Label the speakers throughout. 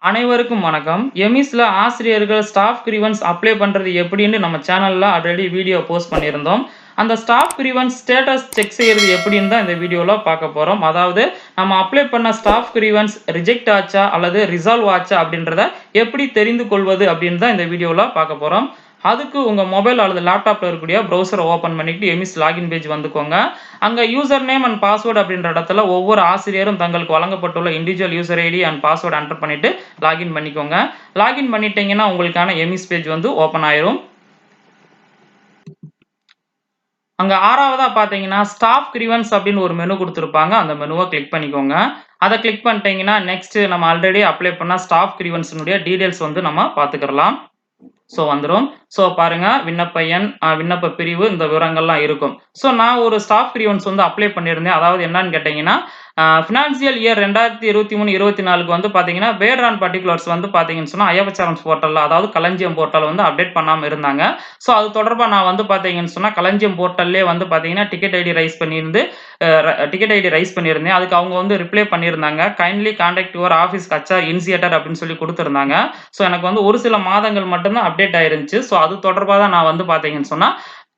Speaker 1: அனைவருக்கும் வணக்கம். எமிஸ்ல ஆசிரியர்கள் ஸ்டாஃப் கிரீவன்ஸ் அப்ளை பண்றது எப்படின்னு நம்ம சேனல்ல ஆல்ரெடி வீடியோ போஸ்ட் பண்ணியிருந்தோம். அந்த ஸ்டாஃப் கிரீவன்ஸ் ஸ்டேட்டஸ் செக் செய்யறது எப்படின்னு தான் இந்த வீடியோல பார்க்க போறோம். அதாவது நம்ம அப்ளை பண்ண ஸ்டாஃப் கிரீவன்ஸ் ரிஜெக்ட் ஆச்சா அல்லது ரிசால்வ் ஆச்சா அப்படின்றத எப்படி தெரிந்து கொள்வது அப்படின்னு தான் இந்த வீடியோல பார்க்க போறோம். அதுக்கு உங்க மொபைல் அல்லது லேப்டாப்ல இருக்கக்கூடிய ப்ரௌசரை ஓப்பன் பண்ணிட்டு எமிஸ் லாகின் பேஜ் வந்துக்கோங்க. அங்க யூசர் நேம் அண்ட் பாஸ்வேர்ட் அப்படின்ற இடத்துல ஒவ்வொரு ஆசிரியரும் தங்களுக்கு வழங்கப்பட்டுள்ள individual user ID and password enter பண்ணிட்டு லாகின் பண்ணிக்கோங்க. லாகின் பண்ணிட்டீங்கன்னா உங்களுக்கான எமிஸ் பேஜ் வந்து ஓப்பன் ஆயிரும். அங்க 6வதா பார்த்தீங்கன்னா ஸ்டாஃப் கிரீவன்ஸ் அப்படின்னு ஒரு மெனு குடுத்திருப்பாங்க. அந்த மெனுவ கிளிக் பண்ணிக்கோங்க. அத கிளிக் பண்ணிட்டீங்கன்னா நெக்ஸ்ட் நம்ம ஆல்ரெடி அப்ளை பண்ண ஸ்டாஃப் கிரீவன்ஸ்னுடைய டீடைல்ஸ் வந்து நம்ம பார்த்துக்கிறலாம். வந்துரும். பாருங்க விண்ணப்ப எண், விண்ணப்ப பிரிவு இந்த விவரங்கள்லாம் இருக்கும். நான் ஒரு ஸ்டாஃப் கிரீவன்ஸ் வந்து அப்ளை பண்ணியிருந்தேன். அதாவது என்னன்னு கேட்டீங்கன்னா, ஃபினான்சியல் இயர் 2023, 24க்கு வந்து பார்த்தீங்கன்னா, பேர் அண்ட் பர்ட்டிகுலர்ஸ் வந்து பார்த்தீங்கன்னு சொன்னா, ஐஎஃப்எஸ்ஆர்எம்ஸ் போர்ட்டல்ல அதாவது களஞ்சியம் போர்ட்டல் வந்து அப்டேட் பண்ணாம இருந்தாங்க. அது தொடர்பா நான் வந்து பார்த்தீங்கன்னு சொன்னா, களஞ்சியம் போர்ட்டல்லே வந்து பார்த்தீங்கன்னா, டிக்கெட் ஐடி ரைஸ் பண்ணியிருந்து டிக்கெட் ஐடி ரைஸ் பண்ணியிருந்தேன். அதுக்கு அவங்க வந்து ரிப்ளை பண்ணியிருந்தாங்க. Kindly contact your office HR initiator அப்படின்னு சொல்லி குடுத்திருந்தாங்க. எனக்கு வந்து ஒரு சில மாதங்கள் மட்டும் தான் அப்டேட் ஆயிருந்துச்சு. அது தொடர்பா தான் நான் வந்து பார்த்தீங்கன்னு சொன்னா,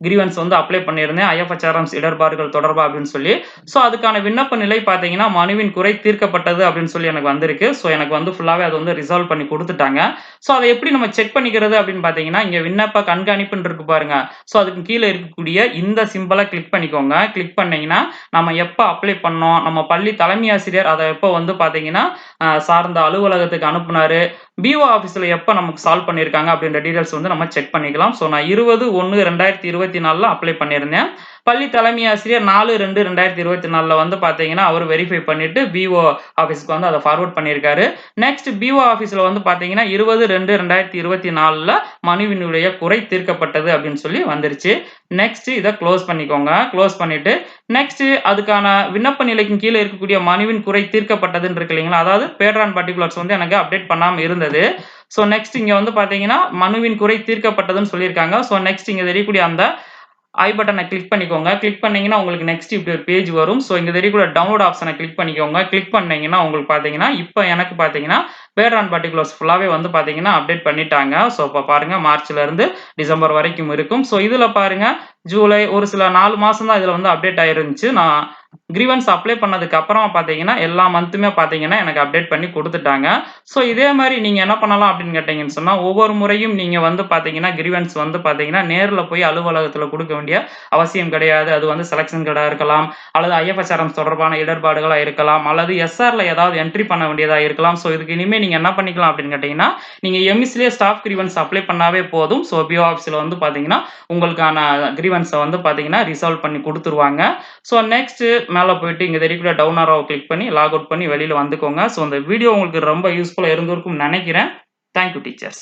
Speaker 1: கிரீவன்ஸ் வந்து அப்ளை பண்ணியிருந்தேன். ஐஎஃப்எஸ்ஆர்எம்ஸ் இடர்பாடுகள் தொடர்பா அப்படின்னு சொல்லி. அதுக்கான விண்ணப்ப நிலை பார்த்தீங்கன்னா, மனுவின் குறை தீர்க்கப்பட்டது அப்படின்னு சொல்லி எனக்கு வந்திருக்கு. எனக்கு வந்து ஃபுல்லாவே அது வந்து ரிசால்வ் பண்ணி குடுத்துட்டாங்க. அத எப்படி நம்ம செக் பண்ணிக்கிறது அப்படின்னு பார்த்தீங்கன்னா, இங்க விண்ணப்ப கண்காணிப்புன்னு இருக்கு பாருங்க. அதுக்கு கீழ இருக்கக்கூடிய இந்த சிம்பல கிளிக் பண்ணிக்கோங்க. கிளிக் பண்ணீங்கன்னா, நம்ம எப்ப அப்ளை பண்ணோம், நம்ம பள்ளி தலைமை ஆசிரியர் அத எப்ப வந்து பார்த்தீங்கன்னா, சார்ந்த அலுவலகத்துக்கு அனுப்புனாரு, பிஓ ஆஃபீஸ்ல எப்ப நமக்கு சால்வ் பண்ணியிருக்காங்க அப்படின்ற டீடைல்ஸ் வந்து நம்ம செக் பண்ணிக்கலாம். நான் 20/1/2024ல அப்ளை பண்ணியிருந்தேன். பள்ளி தலைமை ஆசிரியர் 4/2/2024ல வந்து பார்த்தீங்கன்னா, அவரு வெரிஃபை பண்ணிட்டு பிஓ ஆஃபீஸ்க்கு வந்து அத ஃபார்வர்ட் பண்ணியிருக்காரு. நெக்ஸ்ட் பிஓ ஆஃபீஸ்ல வந்து பார்த்தீங்கன்னா, 20/2/2024ல மனுவினுடைய குறை தீர்க்கப்பட்டது அப்படின்னு சொல்லி வந்துருச்சு. நெக்ஸ்ட் இத குளோஸ் பண்ணிக்கோங்க. குளோஸ் பண்ணிட்டு நெக்ஸ்ட் அதுக்கான விண்ணப்ப நிலைக்கு கீழ இருக்கக்கூடிய மனுவின் குறை தீர்க்கப்பட்டதுன்னு இருக்கு இல்லைங்களா? அதாவது பேர் அண்ட் பர்ட்டிகுலர்ஸ் வந்து எனக்கு அப்டேட் பண்ணாம இருந்தது. நெக்ஸ்ட் இங்க வந்து பார்த்தீங்கன்னா, மனுவின் குறை தீர்க்கப்பட்டதுன்னு சொல்லியிருக்காங்க. நெக்ஸ்ட் இங்க தெரியக்கூடிய அந்த ஐ பட்டன கிளிக் பண்ணிக்கோங்க. கிளிக் பண்ணீங்கன்னா, உங்களுக்கு நெக்ஸ்ட் இப்படி ஒரு பேஜ் வரும். இங்க தெரியக்கூடிய டவுன்லோட் ஆப்ஷன கிளிக் பண்ணிக்கோங்க. கிளிக் பண்ணீங்கன்னா, உங்களுக்கு பார்த்தீங்கன்னா, இப்ப எனக்கு பார்த்தீங்கன்னா, பேர் அண்ட் பர்ட்டிகுலர்ஸ் ஃபுல்லாவே வந்து பார்த்தீங்கன்னா, அப்டேட் பண்ணிட்டாங்க. இப்ப பாருங்க மார்ச்ல இருந்து டிசம்பர் வரைக்கும் இருக்கும். இதுல பாருங்க ஜூலை ஒரு சில 4 மாசம் தான் இதுல வந்து அப்டேட் ஆயிருந்துச்சு. நான் கிரீவன்ஸ் அப்ளை பண்ணதுக்கு அப்புறமா பார்த்தீங்கன்னா, எல்லா மந்த்துமே பார்த்தீங்கன்னா, எனக்கு அப்டேட் பண்ணி குடுத்துட்டாங்க. இதே மாரி நீங்க என்ன பண்ணலாம் அப்படின்னு கேட்டீங்கன்னு சொன்னா, ஒவ்வொரு முறையும் நீங்க வந்து பார்த்தீங்கன்னா, கிரீவன்ஸ் வந்து பார்த்தீங்கன்னா, நேர்ல போய் அலுவலகத்துல குடுக்க வேண்டிய அவசியம் கிடையாது. அது வந்து செலக்ஷன் கடா இருக்கலாம், அல்லது ஐஎஃப்எஸ்ஆர்எம்ஸ் தொடர்பான இடர்பாடுகளா இருக்கலாம், அல்லது எஸ்ஆர்ல ஏதாவது என்ட்ரி பண்ண வேண்டியதா இருக்கலாம். இதுக்கு இனிமே நீங்க என்ன பண்ணிக்கலாம் அப்படின்னு கேட்டீங்கன்னா, நீங்க எம்இஸ்லயே ஸ்டாஃப் கிரீவன்ஸ் அப்ளை பண்ணாவே போதும். பிஓ ஆஃபீஸ்ல வந்து பார்த்தீங்கன்னா, உங்களுக்கான கிரீவன்ஸ வந்து பார்த்தீங்கன்னா, ரிசால்வ் பண்ணி குடுத்துருவாங்க. நெக்ஸ்ட் மேல போயிட்டு இங்க தெரியக்கூடிய டவுன் ஆரோவ கிளிக் பண்ணி லாக் அவுட் பண்ணி வெளியில வந்துக்கோங்க. இந்த வீடியோ உங்களுக்கு ரொம்ப யூஸ்ஃபுல்லா இருந்திருக்கும்னு நெனைக்கிறேன். Thank you teachers.